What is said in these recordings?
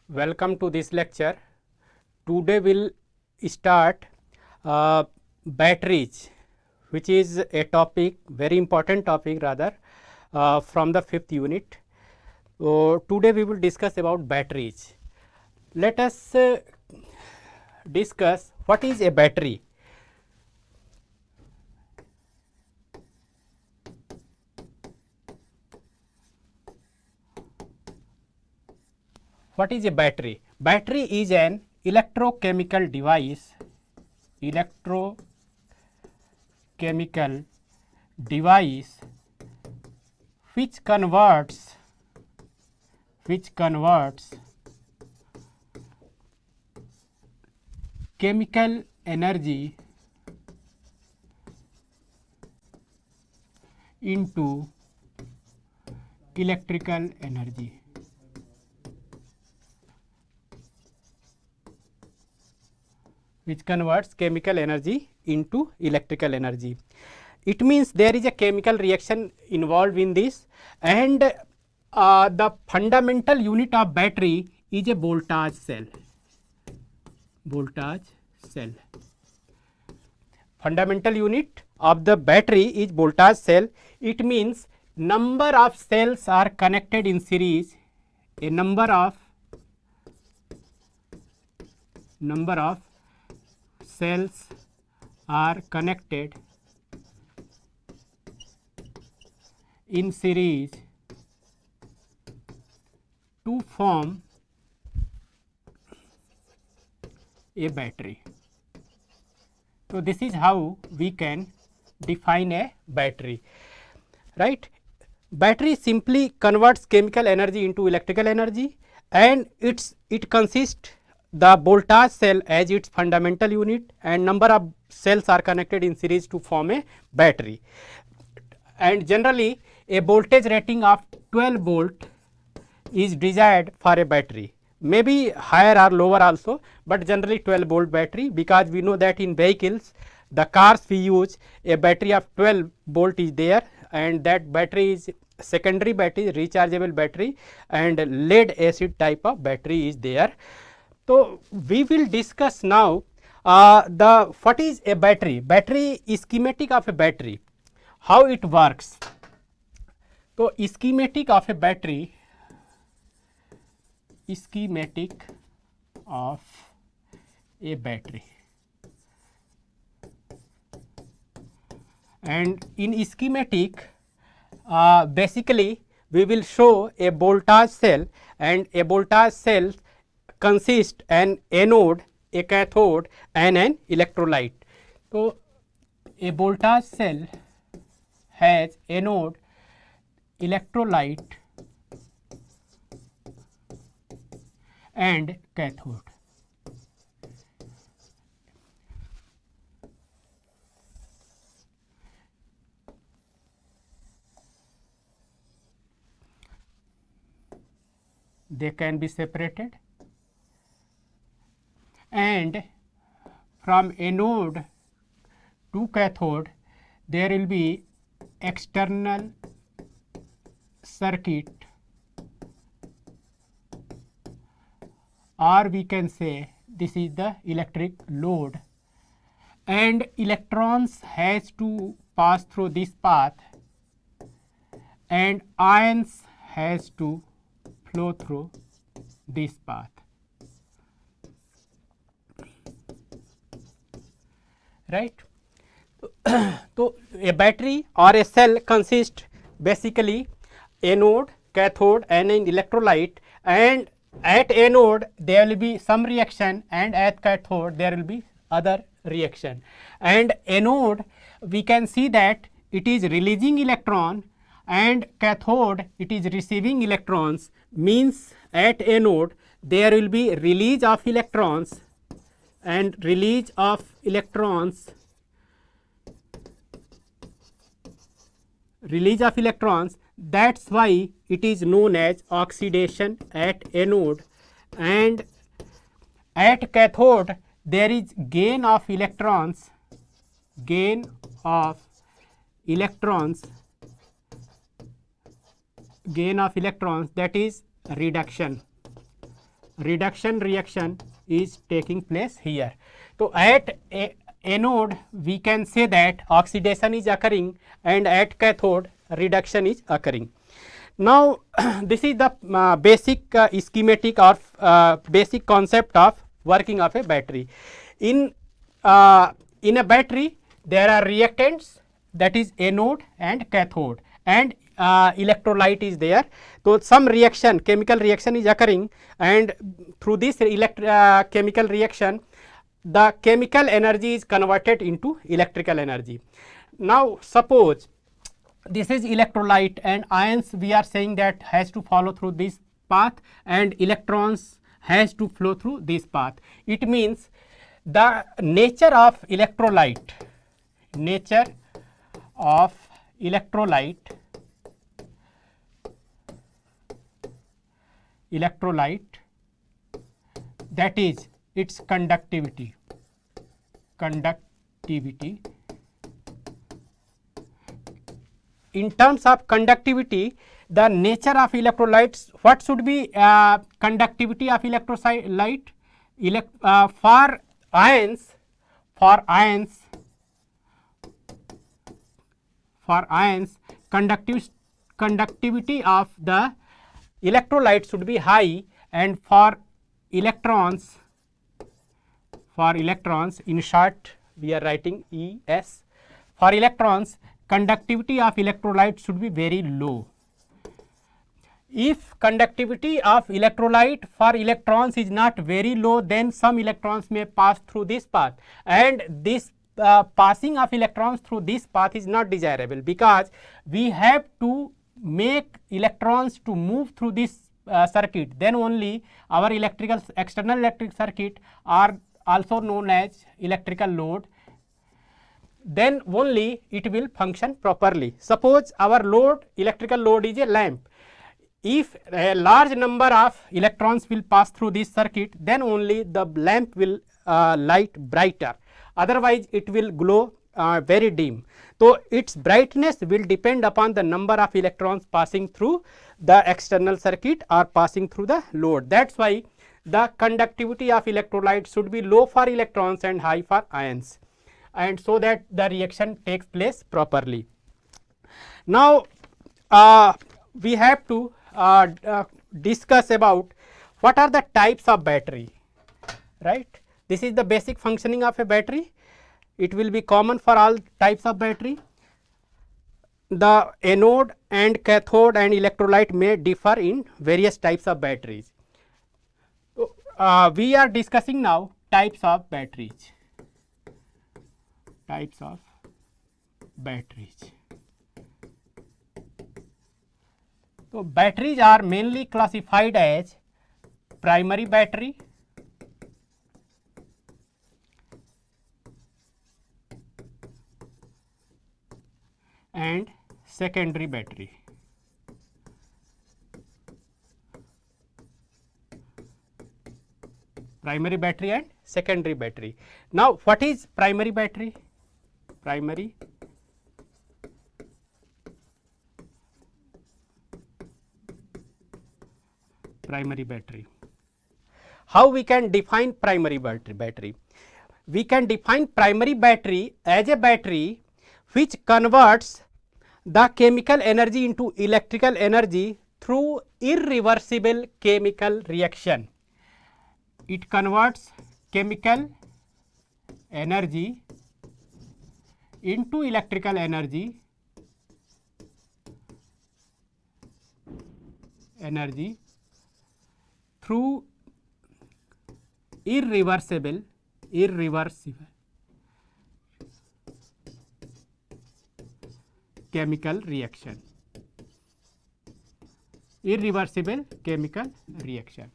Welcome to this lecture. Today we'll start batteries, which is a topic, very important topic rather, from the 5th unit. So, today we will discuss about batteries. Let us discuss what is a battery. What is a battery? Battery is an electrochemical device, which converts chemical energy into electrical energy. Which converts chemical energy into electrical energy. It means there is a chemical reaction involved in this, and the fundamental unit of battery is a voltage cell. Fundamental unit of the battery is voltage cell. It means number of cells are connected in series. A number of cells are connected in series to form a battery. So, this is how we can define a battery, right? Battery simply converts chemical energy into electrical energy, and it consists the voltage cell as its fundamental unit, and number of cells are connected in series to form a battery. And generally a voltage rating of 12 volt is desired for a battery, maybe higher or lower also, but generally 12 volt battery, because we know that in vehicles, the cars we use, a battery of 12 volt is there, and that battery is secondary battery, rechargeable battery, and lead acid type of battery is there. So, we will discuss now what is a battery. Battery is schematic of a battery, how it works. So, schematic of a battery, and in schematic basically we will show a voltage cell, and a voltage cell consists an anode, a cathode, and an electrolyte. So, a voltage cell has anode, electrolyte, and cathode. They can be separated, and from anode to cathode there will be external circuit, or we can say this is the electric load, and electrons has to pass through this path, and ions has to flow through this path, right. So, a battery or a cell consists basically anode, cathode, and an electrolyte, and at anode there will be some reaction, and at cathode there will be other reaction. And anode, we can see that it is releasing electron, and cathode it is receiving electrons, means at anode there will be release of electrons, and release of electrons, that is why it is known as oxidation at anode. And at cathode there is gain of electrons, that is reduction. reduction reaction is taking place here. So at anode we can say that oxidation is occurring, and at cathode reduction is occurring. Now this is the basic schematic or basic concept of working of a battery. In a battery there are reactants, that is anode and cathode, and electrolyte is there. So some reaction, chemical reaction is occurring, and through this chemical reaction the chemical energy is converted into electrical energy. Now suppose this is electrolyte, and ions we are saying that has to follow through this path, and electrons has to flow through this path. It means the nature of electrolyte, that is its conductivity. In terms of conductivity, the nature of electrolytes, what should be conductivity of electrolyte? For ions, conductivity of the electrolyte should be high, and for electrons, in short we are writing ES, for electrons conductivity of electrolyte should be very low. If conductivity of electrolyte for electrons is not very low, then some electrons may pass through this path, and this passing of electrons through this path is not desirable, because we have to make electrons to move through this circuit, then only our external electric circuit are also known as electrical load, then only it will function properly. Suppose our load, electrical load is a lamp. If a large number of electrons will pass through this circuit, then only the lamp will light brighter, otherwise it will glow very dim. So its brightness will depend upon the number of electrons passing through the external circuit or passing through the load. That is why the conductivity of electrolyte should be low for electrons and high for ions, and so that the reaction takes place properly. Now we have to discuss about what are the types of battery, right? This is the basic functioning of a battery. It will be common for all types of battery. The anode and cathode and electrolyte may differ in various types of batteries. We are discussing now types of batteries. So batteries are mainly classified as primary battery, and secondary battery. Primary battery and secondary battery. Now what is primary battery? Primary battery. How we can define primary battery? We can define primary battery as a battery which converts the chemical energy into electrical energy through irreversible chemical reaction. It converts chemical energy into electrical energy through irreversible chemical reaction.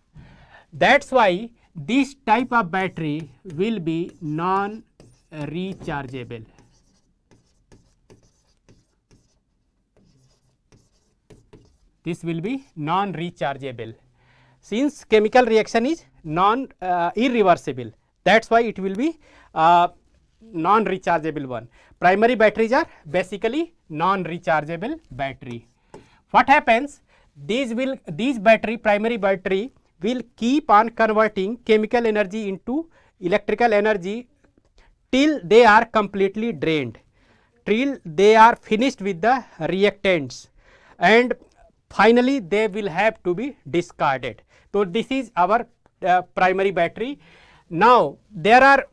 That is why this type of battery will be non-rechargeable. This will be non-rechargeable. Since chemical reaction is irreversible, that is why it will be non-rechargeable one. Primary batteries are basically non-rechargeable battery. What happens? These primary battery will keep on converting chemical energy into electrical energy till they are completely drained, till they are finished with the reactants, and finally they will have to be discarded. So, this is our primary battery. Now, there are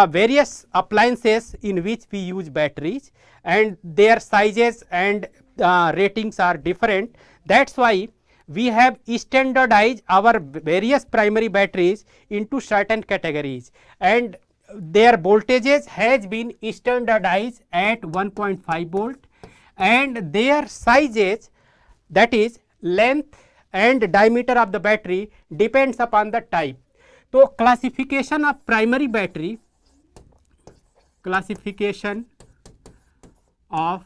various appliances in which we use batteries, and their sizes and ratings are different. That is why we have standardized our various primary batteries into certain categories, and their voltages has been standardized at 1.5 volt, and their sizes, that is length and diameter of the battery, depends upon the type. So, classification of primary battery, classification of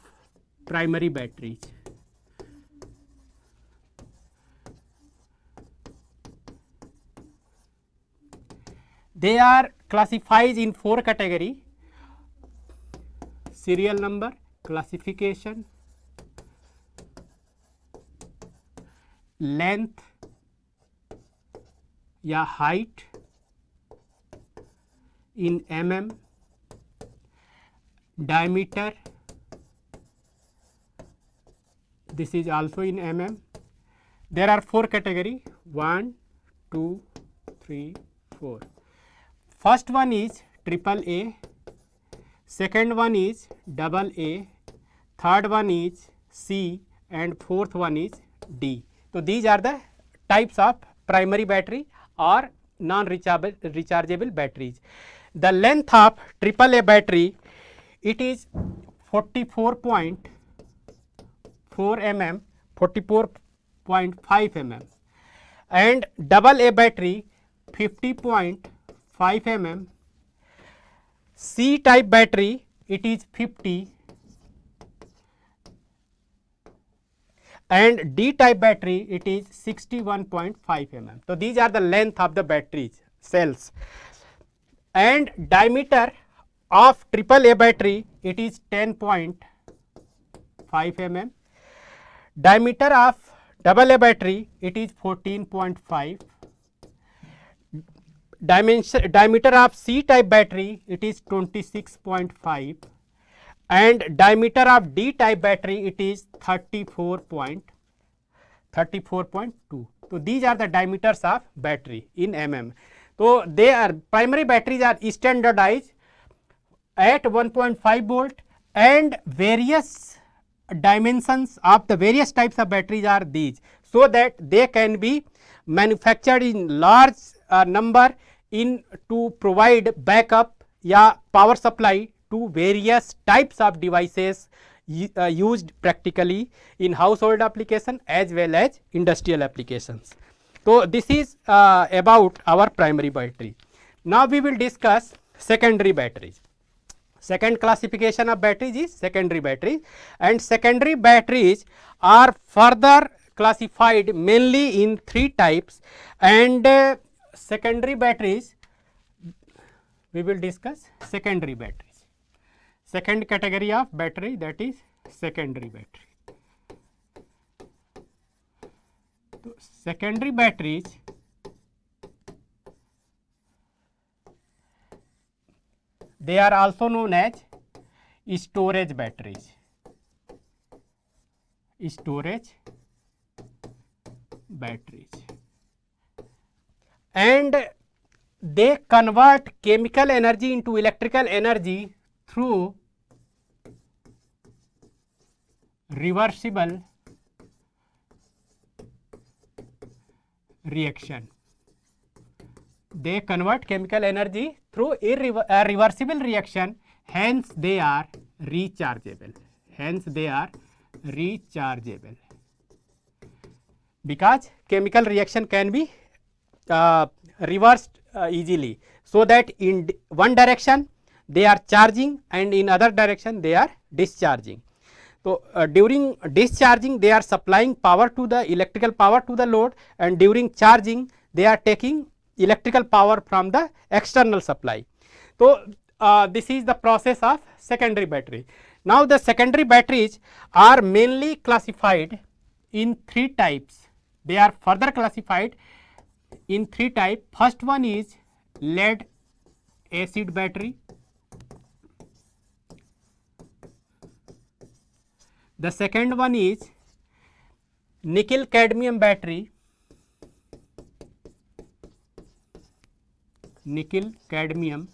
primary batteries. They are classified in 4 category: serial number, classification, length या height in mm, diameter, this is also in mm. There are 4 category: 1, 2, 3, 4. First one is triple A, second one is double A, third one is C, and fourth one is D. So, these are the types of primary battery or non-rechargeable batteries. The length of triple A battery, it is 44.4 mm, 44.5 mm, and double A battery 50.5 mm. C type battery, it is 50, and D type battery, it is 61.5 mm. So, these are the length of the batteries cells, and diameter of triple A battery, it is 10.5 mm. Diameter of double A battery, it is 14.5. Diameter of C type battery, it is 26.5, and diameter of D type battery, it is 34.2. So, these are the diameters of battery in mm. So, they are primary batteries are standardized at 1.5 volt, and various dimensions of the various types of batteries are these, so that they can be manufactured in large number in to provide backup या power supply to various types of devices used practically in household application as well as industrial applications. So, this is about our primary battery. Now, we will discuss secondary batteries. Second classification of batteries is secondary batteries, and secondary batteries are further classified mainly in 3 types, and secondary batteries, we will discuss secondary batteries. Second category of battery, that is secondary battery. So, secondary batteries they are also known as storage batteries. Storage batteries, and they convert chemical energy into electrical energy through reversible reaction. They convert chemical energy through a reversible reaction, hence they are rechargeable. Hence they are rechargeable, because chemical reaction can be reversed easily, so that in one direction they are charging and in other direction they are discharging. So, during discharging they are supplying power to the electrical power to the load, and during charging they are taking electrical power from the external supply. So, this is the process of secondary battery. Now, the secondary batteries are mainly classified in 3 types. They are further classified in three type. First one is lead acid battery. The second one is nickel cadmium battery. Nickel cadmium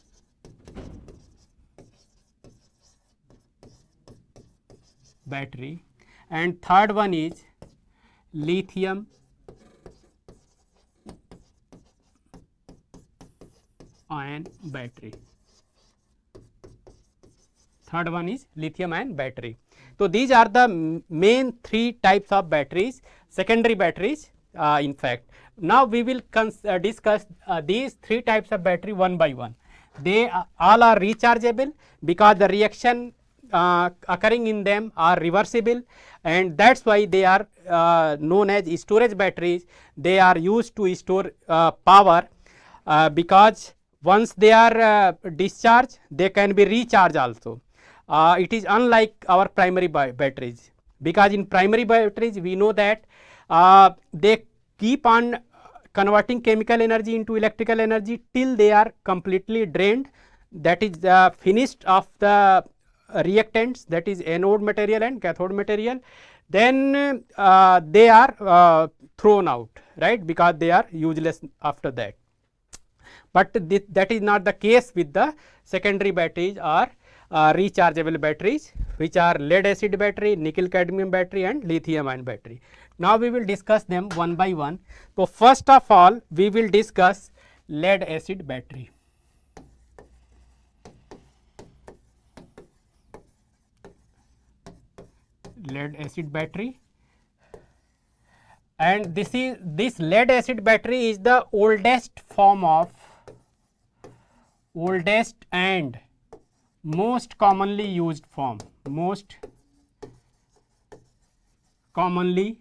battery, and third one is lithium ion battery. Third one is lithium ion battery. So, these are the main three types of batteries, secondary batteries in fact. Now, we will discuss these three types of battery one by one. They all are rechargeable because the reaction occurring in them are reversible, and that is why they are known as storage batteries. They are used to store power because once they are discharged, they can be recharged also. It is unlike our primary batteries, because in primary batteries we know that they keep on converting chemical energy into electrical energy till they are completely drained, that is finished of the reactants, that is anode material and cathode material, then they are thrown out, right, because they are useless after that. But that is not the case with the secondary batteries or rechargeable batteries, which are lead acid battery, nickel cadmium battery and lithium ion battery. Now, we will discuss them one by one. So, first of all we will discuss lead acid battery. Lead acid battery, and this lead acid battery is the oldest and most commonly used form, most commonly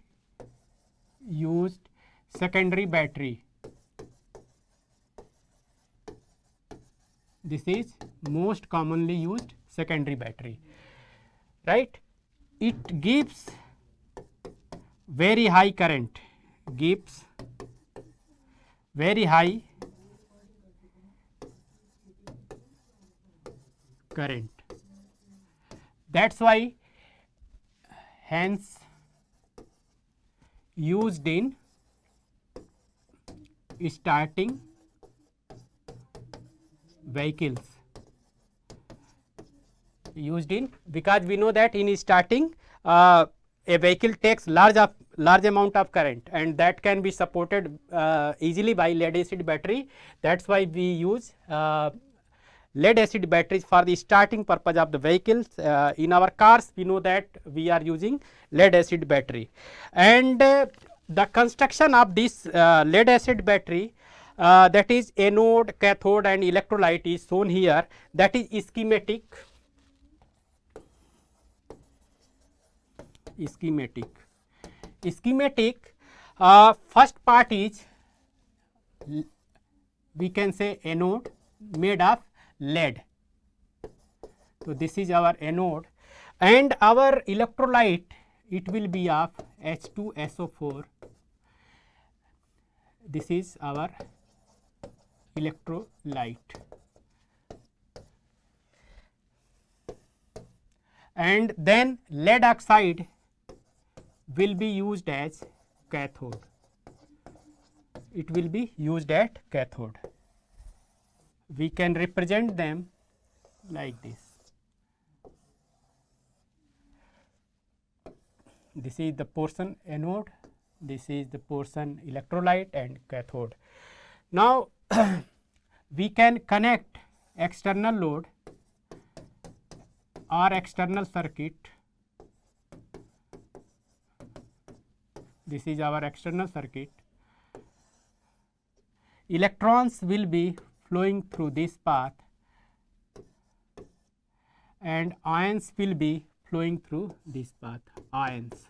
used secondary battery. This is most commonly used secondary battery, right. It gives very high current, gives very high current. That is why hence used in starting vehicles, used in, because we know that in starting a vehicle takes large amount of current, and that can be supported easily by lead acid battery. That is why we use lead acid batteries for the starting purpose of the vehicles. In our cars we know that we are using lead acid battery, and the construction of this lead acid battery, that is anode, cathode and electrolyte is shown here. That is schematic. First part is, we can say, anode made of lead. So, this is our anode, and our electrolyte, it will be of H2SO4. This is our electrolyte, and then lead oxide will be used as cathode. It will be used at cathode. We can represent them like this. This is the portion anode, this is the portion electrolyte and cathode. Now, we can connect external load or external circuit. This is our external circuit. Electrons will be flowing through this path and ions will be flowing through this path, ions.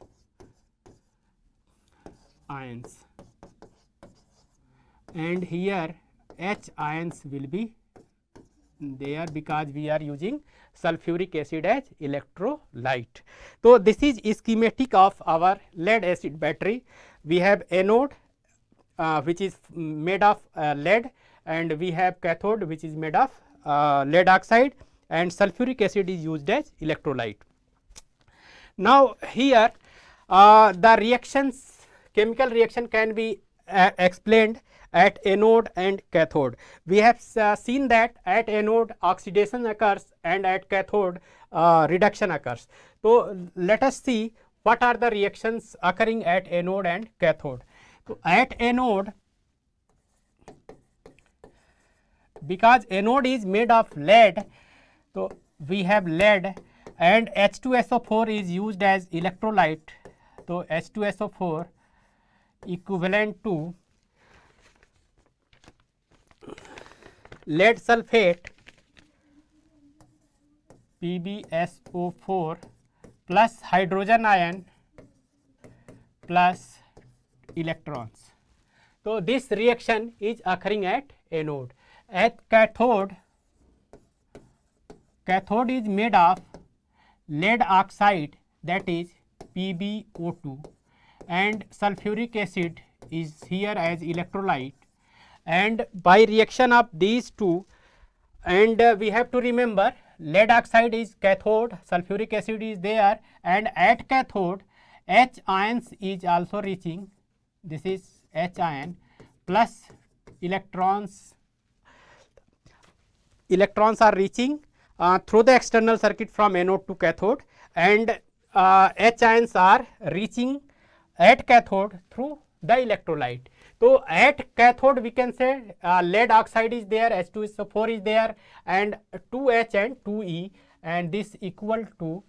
And here H ions will be there because we are using sulfuric acid as electrolyte. So, this is schematic of our lead acid battery. We have anode which is made of lead, and we have cathode which is made of lead oxide, and sulfuric acid is used as electrolyte. Now, here the reactions, chemical reaction can be explained at anode and cathode. We have seen that at anode oxidation occurs and at cathode reduction occurs. So, let us see what are the reactions occurring at anode and cathode. So, at anode, because anode is made of lead, so we have lead and H2SO4 is used as electrolyte. So, H2SO4 equivalent to lead sulphate PbSO4 plus hydrogen ion plus electrons. So, this reaction is occurring at anode. At cathode, cathode is made of lead oxide, that is PbO2, and sulfuric acid is here as electrolyte, and by reaction of these two, and we have to remember lead oxide is cathode, sulfuric acid is there, and at cathode H ions is also reaching, this is H ion plus electrons are reaching through the external circuit from anode to cathode, and H ions are reaching at cathode through the electrolyte. So, at cathode we can say lead oxide is there, H2SO4 is there, and 2H and 2E, and this equal to,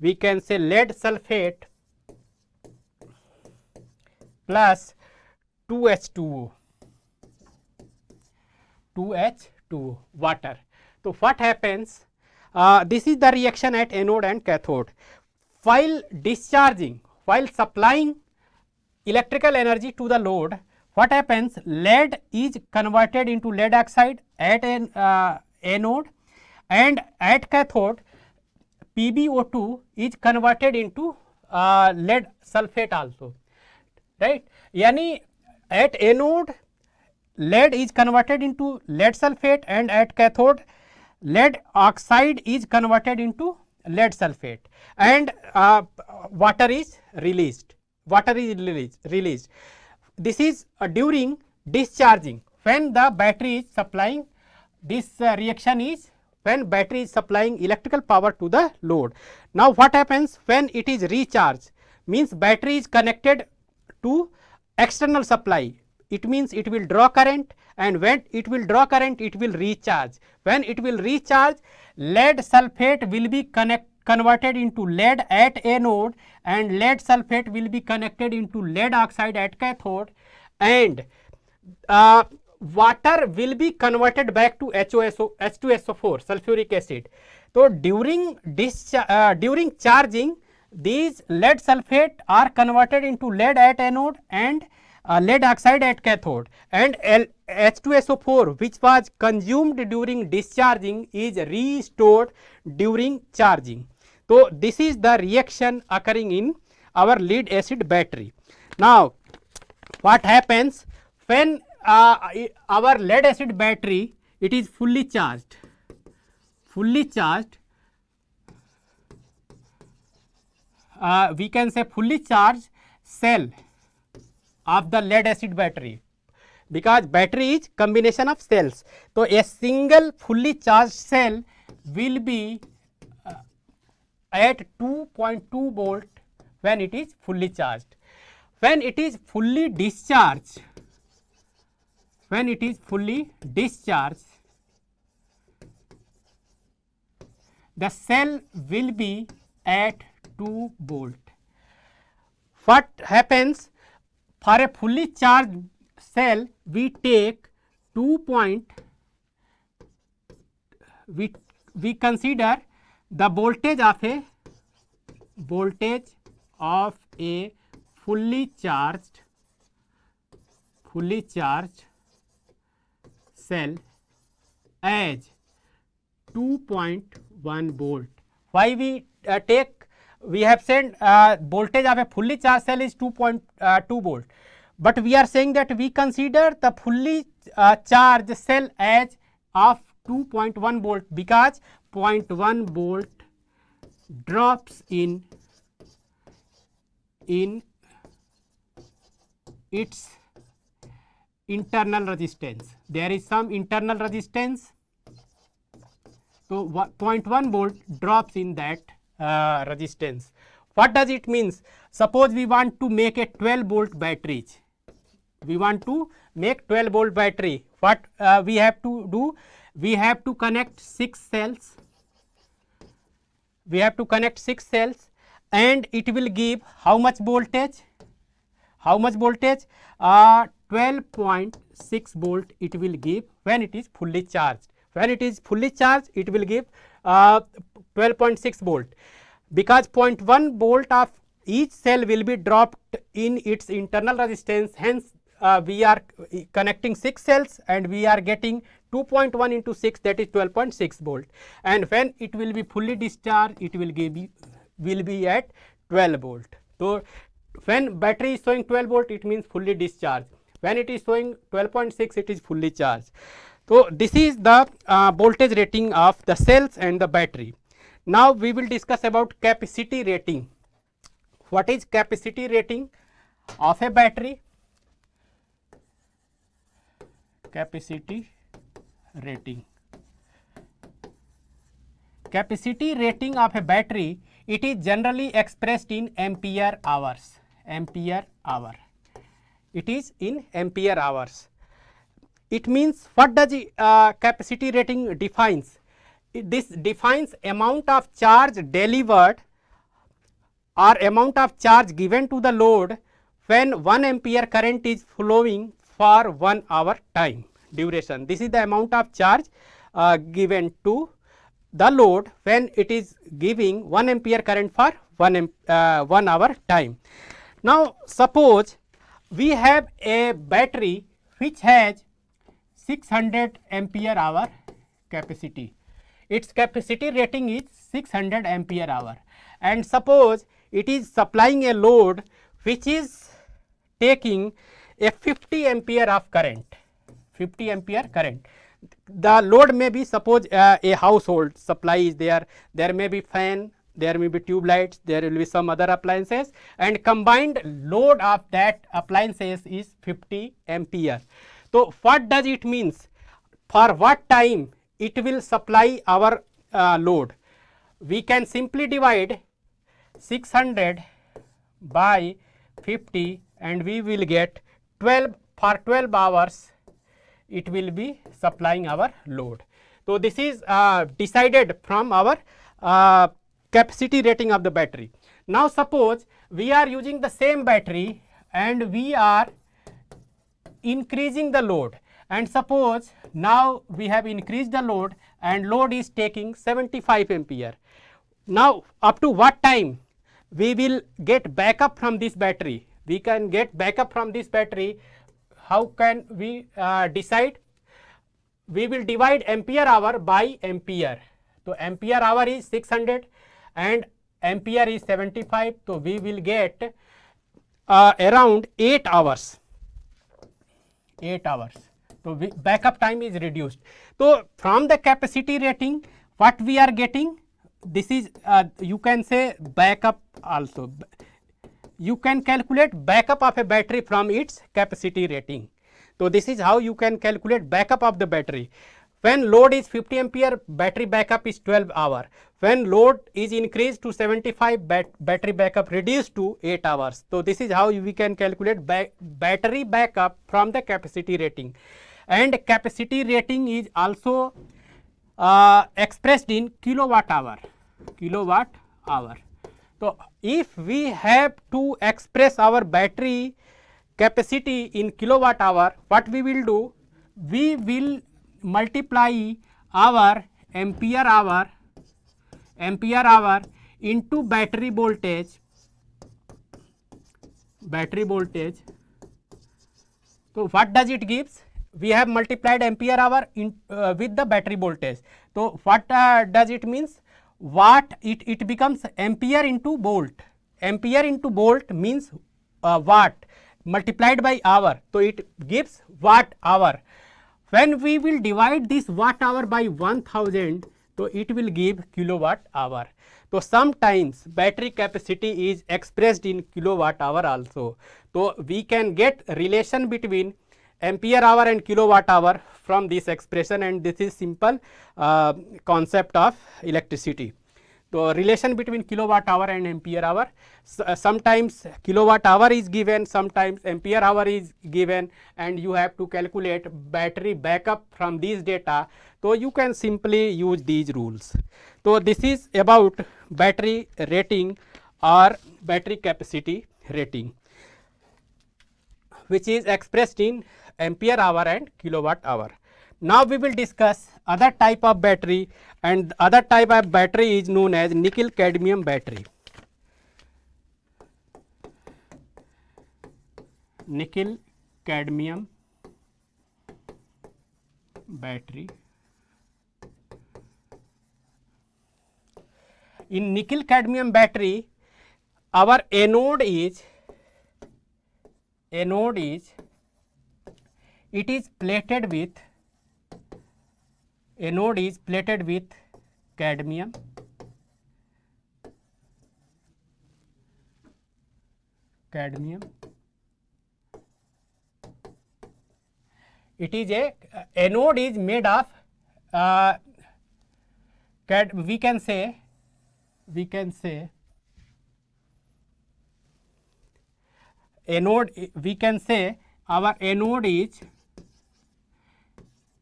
we can say, lead sulphate plus 2H2O, water. So, what happens? This is the reaction at anode and cathode. While discharging, while supplying electrical energy to the load, what happens? Lead is converted into lead oxide at an anode, and at cathode PbO2 is converted into lead sulphate also, right? Yani at anode lead is converted into lead sulphate, and at cathode lead oxide is converted into lead sulphate, and water is released. This is during discharging, when the battery is supplying, this reaction is when battery is supplying electrical power to the load. Now, what happens when it is recharged? Means battery is connected to external supply. It means it will draw current, and when it will draw current, it will recharge. When it will recharge, lead sulphate will be converted into lead at anode, and lead sulphate will be connected into lead oxide at cathode, and water will be converted back to H2SO4, sulfuric acid. So, during charging, these lead sulphate are converted into lead at anode and lead oxide at cathode, and H2SO4 which was consumed during discharging is restored during charging. So, this is the reaction occurring in our lead acid battery. Now, what happens when our lead acid battery, it is fully charged, we can say fully charged cell of the lead acid battery, because battery is combination of cells. So, a single fully charged cell will be at 2.2 volt when it is fully charged. When it is fully discharged, the cell will be at 2 volt. What happens? For a fully charged cell, we take we consider the voltage of a fully charged cell as 2.1 volt. Why we take, we have said voltage of a fully charged cell is 2.2 volt. but we are saying that we consider the fully charged cell as of 2.1 volt because 0.1 volt drops in its internal resistance. There is some internal resistance, so 0.1 volt drops in that resistance. What does it means? Suppose we want to make a 12 volt batteries. We want to make 12 volt battery. What we have to do? We have to connect 6 cells. We have to connect 6 cells, and it will give how much voltage? How much voltage? 12.6 volt it will give when it is fully charged. When it is fully charged, it will give 12.6 volt, because 0.1 volt of each cell will be dropped in its internal resistance. Hence, we are connecting 6 cells and we are getting 2.1 into 6, that is 12.6 volt, and when it will be fully discharged, it will be at 12 volt. So, when battery is showing 12 volt, it means fully discharged. When it is showing 12.6, it is fully charged. So, this is the voltage rating of the cells and the battery. Now, we will discuss about capacity rating. What is capacity rating of a battery? Capacity rating. Capacity rating of a battery, it is generally expressed in ampere hours. Ampere hour. It is in ampere hours. It means, what does capacity rating defines? This defines amount of charge delivered or amount of charge given to the load when 1 ampere current is flowing for 1 hour time duration. This is the amount of charge given to the load when it is giving 1 ampere current for 1 hour time. Now, suppose we have a battery which has 600 ampere hour capacity. Its capacity rating is 600 ampere hour, and suppose it is supplying a load which is taking a 50 ampere of current. 50 ampere current. The load may be, suppose a household supply is there. There may be fan, there may be tube lights, there will be some other appliances, and combined load of that appliances is 50 ampere. So, what does it means? For what time it will supply our load? We can simply divide 600 by 50 and we will get 12. For 12 hours it will be supplying our load. So, this is decided from our capacity rating of the battery. Now, suppose we are using the same battery and we are increasing the load, and suppose now we have increased the load and load is taking 75 ampere. Now, up to what time we will get backup from this battery? We can get backup from this battery. How can we decide? We will divide ampere hour by ampere. So, ampere hour is 600 and ampere is 75. So, we will get around 8 hours. 8 hours. So, backup time is reduced. So, from the capacity rating, what we are getting? This is you can say backup also. You can calculate backup of a battery from its capacity rating. So, this is how you can calculate backup of the battery. When load is 50 ampere, battery backup is 12 hour. When load is increased to 75, battery backup reduced to 8 hours. So, this is how we can calculate battery backup from the capacity rating. And capacity rating is also expressed in kilowatt hour. Kilowatt hour. So, if we have to express our battery capacity in kilowatt hour, what we will do? We will multiply our ampere hour into battery voltage. So, what does it gives? We have multiplied ampere hour with the battery voltage. So, what does it means? What it becomes ampere into volt. Ampere into volt means watt. multiplied by hour, so it gives watt hour. When we will divide this watt hour by 1000, so it will give kilowatt hour. So sometimes battery capacity is expressed in kilowatt hour also. So we can get relation between ampere hour and kilowatt hour from this expression, and this is simple concept of electricity. So relation between kilowatt hour and ampere hour, sometimes kilowatt hour is given, sometimes ampere hour is given, and you have to calculate battery backup from these data. So you can simply use these rules. So this is about battery rating or battery capacity rating, which is expressed in ampere hour and kilowatt hour. Now we will discuss other type of battery, and other type of battery is known as nickel cadmium battery. Nickel cadmium battery. In nickel cadmium battery, our anode is it is plated with cadmium, it is a anode is made of we can say anode, we can say our anode is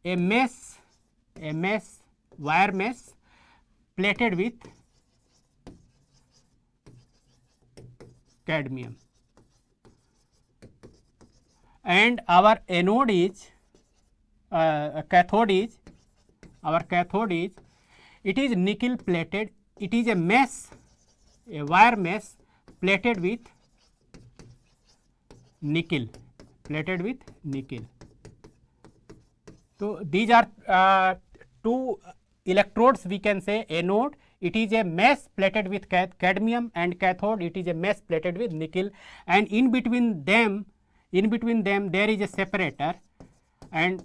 a wire mesh plated with cadmium, and our anode is cathode is it is nickel plated, it is a mesh, a wire mesh plated with nickel. So these are two electrodes, we can say. Anode, it is a mesh plated with cadmium, and cathode, it is a mesh plated with nickel, and in between them there is a separator, and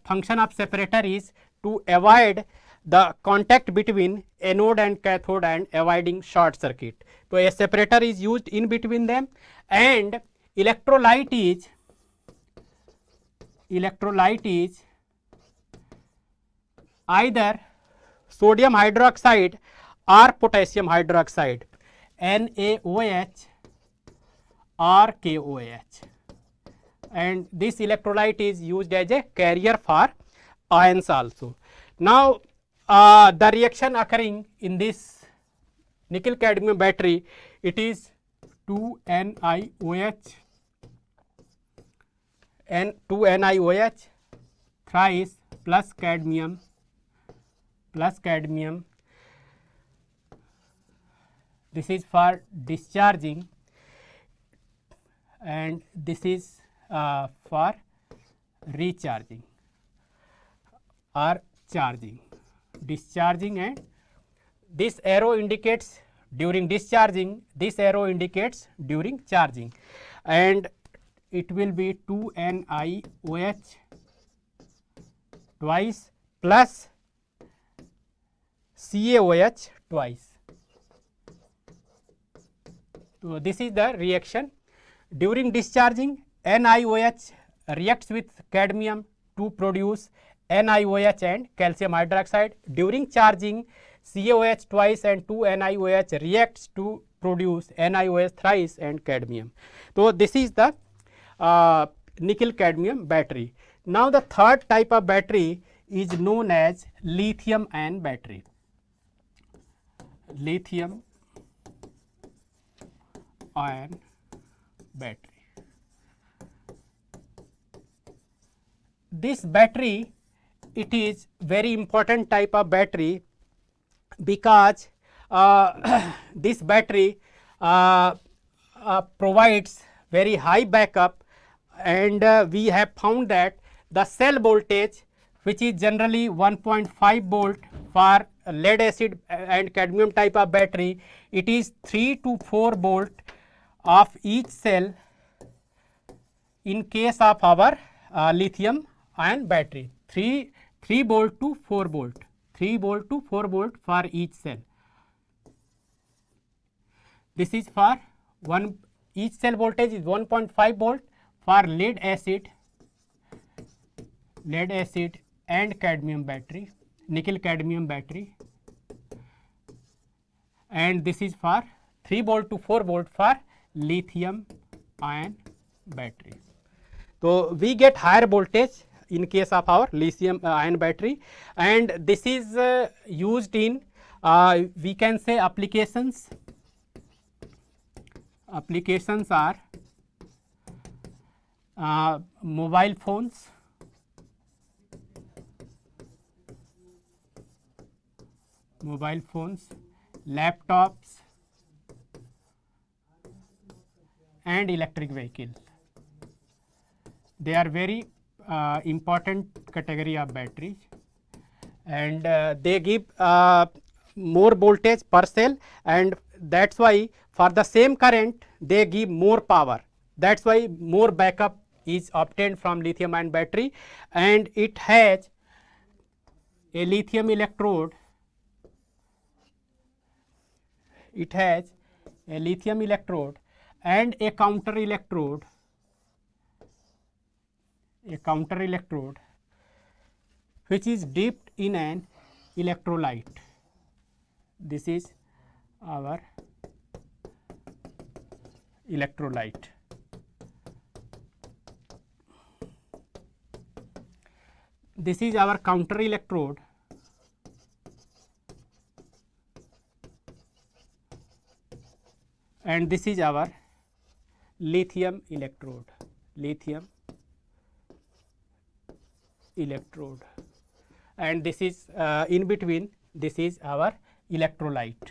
function of separator is to avoid the contact between anode and cathode and avoiding short circuit. So a separator is used in between them, and electrolyte is either sodium hydroxide or potassium hydroxide, NaOH or KOH, and this electrolyte is used as a carrier for ions also. Now the reaction occurring in this nickel cadmium battery, it is 2NiOH thrice plus cadmium, this is for discharging, and this is for recharging or charging, discharging, and this arrow indicates during discharging, this arrow indicates during charging, and it will be 2NiOH twice plus CaOH twice. So this is the reaction. During discharging, NiOH reacts with cadmium to produce NiOH and calcium hydroxide. During charging, CaOH twice and 2NiOH reacts to produce NiOH thrice and cadmium. So this is the nickel cadmium battery. Now the third type of battery is known as lithium ion battery. Lithium ion battery. This battery, it is very important type of battery, because this battery provides very high backup, and we have found that the cell voltage, which is generally 1.5 volt for lead acid and cadmium type of battery, it is 3 to 4 volt of each cell in case of our lithium ion battery, 3 volt to 4 volt, 3 volt to 4 volt for each cell. This is for each cell voltage is 1.5 volt for lead acid and cadmium battery, nickel cadmium battery, and this is for 3 volt to 4 volt for lithium ion battery. So we get higher voltage in case of our lithium ion battery, and this is used in we can say applications. Applications are mobile phones, laptops, and electric vehicles. They are very important category of batteries, and they give more voltage per cell, and that is why for the same current they give more power. That is why more backup is obtained from lithium ion battery, and it has a lithium electrode. It has a lithium electrode and a counter electrode, which is dipped in an electrolyte. This is our electrolyte. This is our counter electrode, and this is our lithium electrode, and this is in between, this is our electrolyte.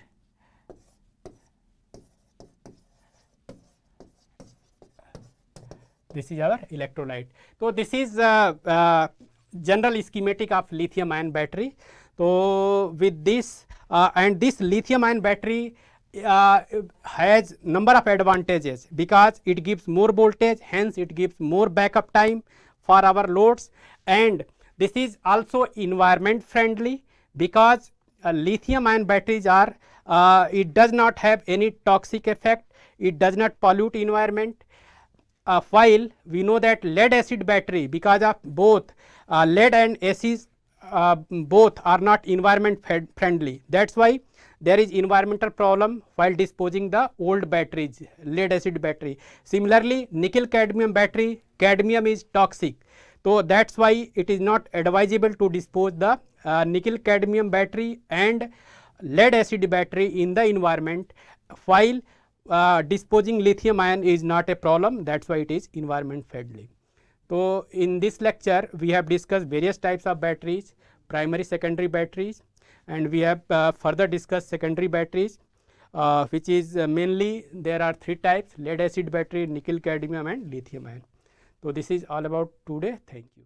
This is our electrolyte. So this is general schematic of lithium ion battery. So with this and this lithium ion battery has number of advantages, because it gives more voltage, hence it gives more backup time for our loads, and this is also environment friendly, because lithium ion batteries are it does not have any toxic effect, it does not pollute environment, while we know that lead acid battery, because of both lead and acids both are not environment friendly. That is why there is environmental problem while disposing the old batteries, lead acid battery. Similarly, nickel cadmium battery, cadmium is toxic. So that is why it is not advisable to dispose the nickel cadmium battery and lead acid battery in the environment, while disposing lithium ion is not a problem. That is why it is environment friendly. So in this lecture we have discussed various types of batteries, primary, secondary batteries, and we have further discussed secondary batteries, which is mainly there are 3 types: lead acid battery, nickel cadmium and lithium ion. So this is all about today. Thank you.